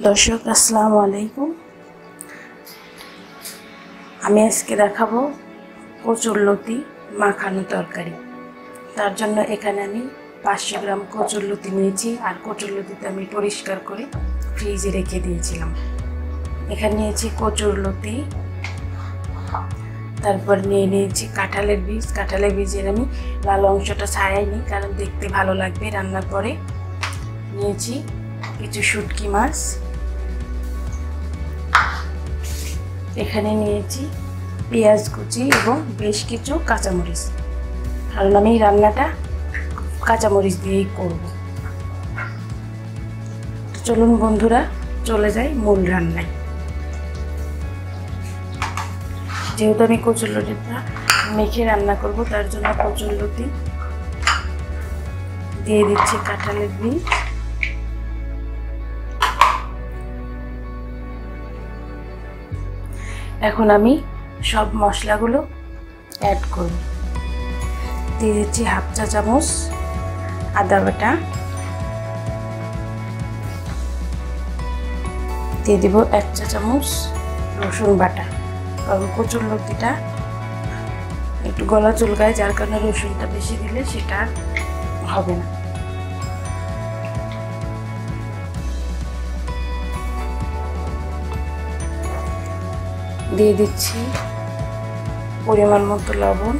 দর্শক আসসালামু আলাইকুম। আমি আজকে দেখাবো কচুরলতি মাখানো তরকারি। তার জন্য এখানে আমি 500 গ্রাম কচুরলতি নিয়েছি, আর কচুরলতিতে আমি পরিষ্কার করে ফ্রিজে রেখে দিয়েছিলাম। এখানে নিয়েছি কচুরলতি, তারপর নিয়েছি কাঁঠালের বীজ। কাঁঠালের বীজের আমি লাল অংশটা ছাড়াইনি, কারণ দেখতে ভালো লাগবে রান্নার পরে। নিয়েছি কিছু শুটকি মাছ, এখানে নিয়েছি পেঁয়াজ কুচি এবং বেশ কিছু কাঁচামরিচ, কারণ আমি রান্নাটা কাঁচামরিচ দিয়েই করব। চলুন বন্ধুরা, চলে যাই মূল রান্নায়। যেহেতু আমি কচুরলতিটা মেখে রান্না করব, তার জন্য কচুরলতি দিয়ে দিচ্ছি কাঁঠালের বীজ, এখন আমি সব মশলাগুলো অ্যাড করব। দিয়ে দিচ্ছি হাফ চা চামচ আদা বাটা, দিয়ে দিব 1 চা চামচ রসুন বাটা, কারণ কচুরলতিটা একটু গলা চুলকায়, যার কারণে রসুনটা বেশি দিলে সেটা হবে না। দিয়ে দিচ্ছি পরিমাণ মতো লবণ,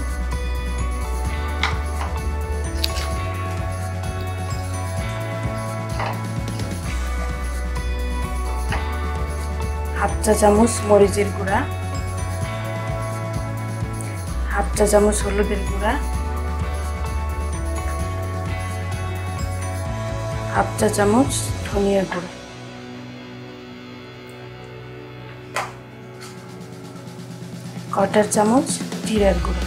হাফ চা চামচ মরিচের গুঁড়া, হাফ চা চামচ হলুদের গুঁড়া, হাফ চা চামচ ধনিয়ার গুঁড়া, কোয়ার্টার চামচ জিরার গুঁড়ো।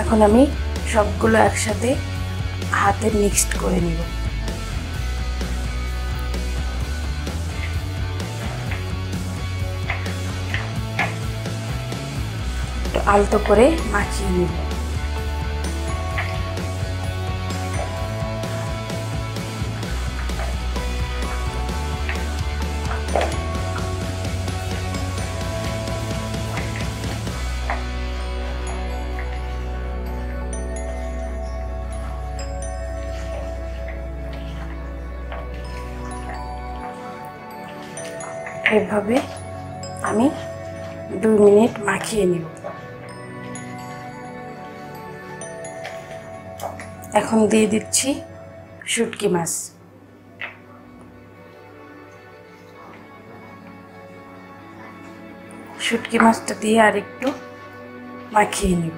এখন আমি সবগুলো একসাথে হাতে মিক্সড করে নিব। একটু আলতো করে মাখিয়ে নিব। এভাবে আমি 2 মিনিট মাখিয়ে নিব। এখন দিয়ে দিচ্ছি শুটকি মাছ, শুটকি মাছটা দিয়ে আরেকটু মাখিয়ে নিব।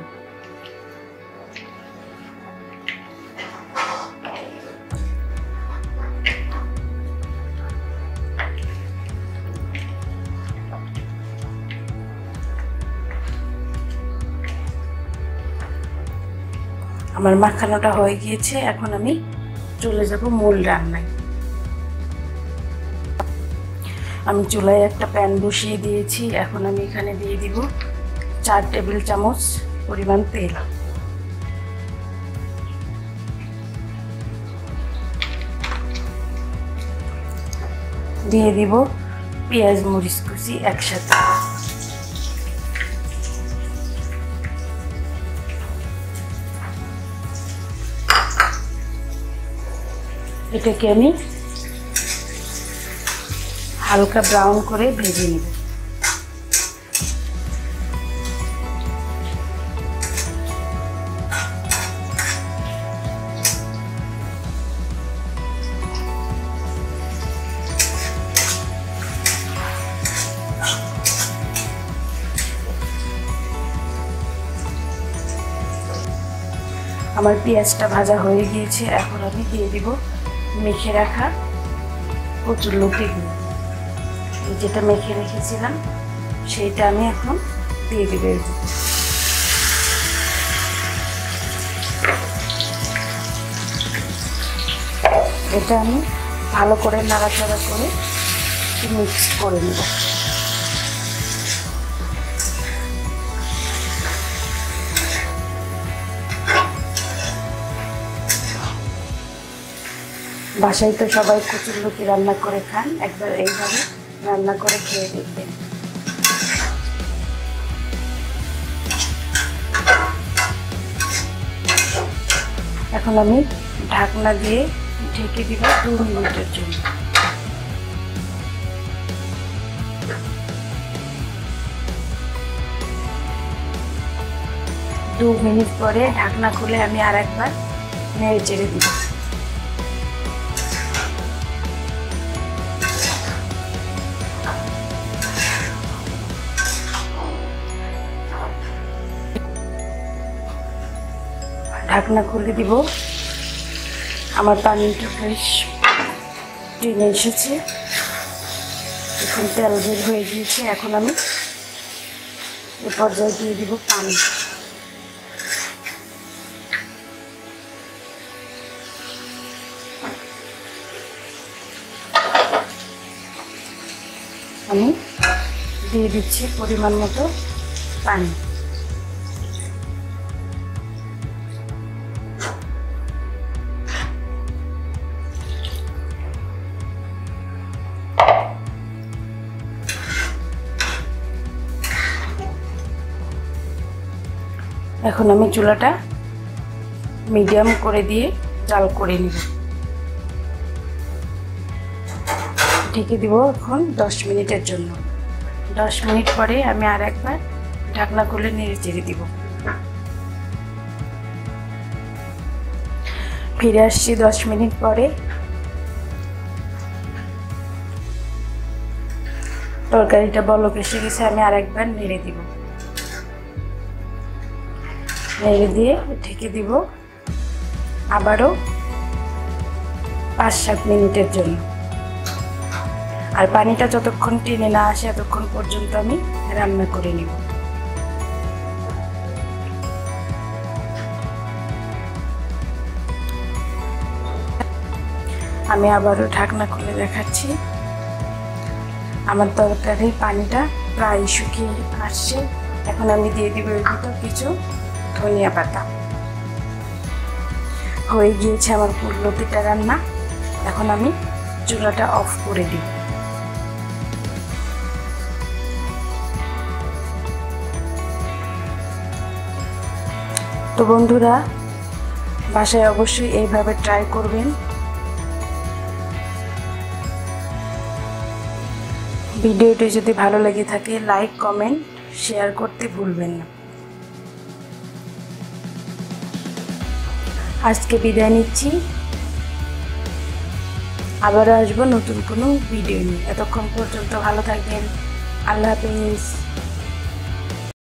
আমার মাখানোটা হয়ে গিয়েছে, এখন আমি চলে যাব মূল রান্নায়। আমি চুলায় একটা প্যান বসিয়ে দিয়েছি, এখন আমি এখানে দিয়ে দিব 4 টেবিল চামচ পরিমাণ তেল। দিয়ে দিব পেঁয়াজ মরিচ কুচি একসাথে, এটাকে আমি হালকা ব্রাউন করে ভেজে নেব। আমার পেঁয়াজটা ভাজা হয়ে গিয়েছে, এখন আমি দিয়ে দিব মেখে রাখা কচুরলতিগুলো। যেটা মেখে রেখেছিলাম সেইটা আমি এখন দিয়ে দিব। এটা আমি ভালো করে নাড়াচাড়া করে মিক্স করে নেব। বাসায় তো সবাই কচুরলতি রান্না করে খান, একবার এইভাবে রান্না করে খেয়ে দেখবেন। এখন আমি ঢাকনা দিয়ে ঢেকে দিব 2 মিনিটের জন্য। 2 মিনিট পরে ঢাকনা খুলে আমি আরেকবার নেড়ে চেড়ে দিব। ঢাকনা খুলে দিব। আমার পানিটা বেশ টেনে এসেছে, এখন তেল বের হয়ে গিয়েছে। এখন আমি এ পর্যায়ে দিয়ে দিব পানি। আমি দিয়ে দিচ্ছি পরিমাণ মতো পানি। এখন আমি চুলাটা মিডিয়াম করে দিয়ে জাল করে নিব। ঢেকে দিব এখন 10 মিনিটের জন্য। 10 মিনিট পরে আমি আর একবার ঢাকনা খুলে নেড়ে চেড়ে দিব। ফিরে আসছি 10 মিনিট পরে। তরকারিটা বলক এসে গেছে, আমি আর একবার নেড়ে দিব। নেড়ে দিয়ে ঢেকে দিব আবারও 5-7 মিনিটের জন্য। আর পানিটা যতক্ষণ টেনে না আসে ততক্ষণ পর্যন্ত আমি রান্না করে নিব। আমি আবারও ঢাকনা খুলে দেখাচ্ছি। আমার তরকারির পানিটা প্রায় শুকিয়ে আসছে। এখন আমি দিয়ে দিব এর ভিতর কিছু ধনিয়া পাতা। হয়ে গিয়েছে আমার কচুরলতিটা রান্না। এখন আমি চুলাটা অফ করে দিই। তো বন্ধুরা, বাসায় অবশ্যই এইভাবে ট্রাই করবেন। ভিডিওটি যদি ভালো লেগে থাকে লাইক, কমেন্ট, শেয়ার করতে ভুলবেন না। আজকে বিদায় নিচ্ছি, আবারও আসবো নতুন কোনো ভিডিও নিয়ে। এতক্ষণ পর্যন্ত ভালো থাকবেন। আল্লাহ হাফেজ।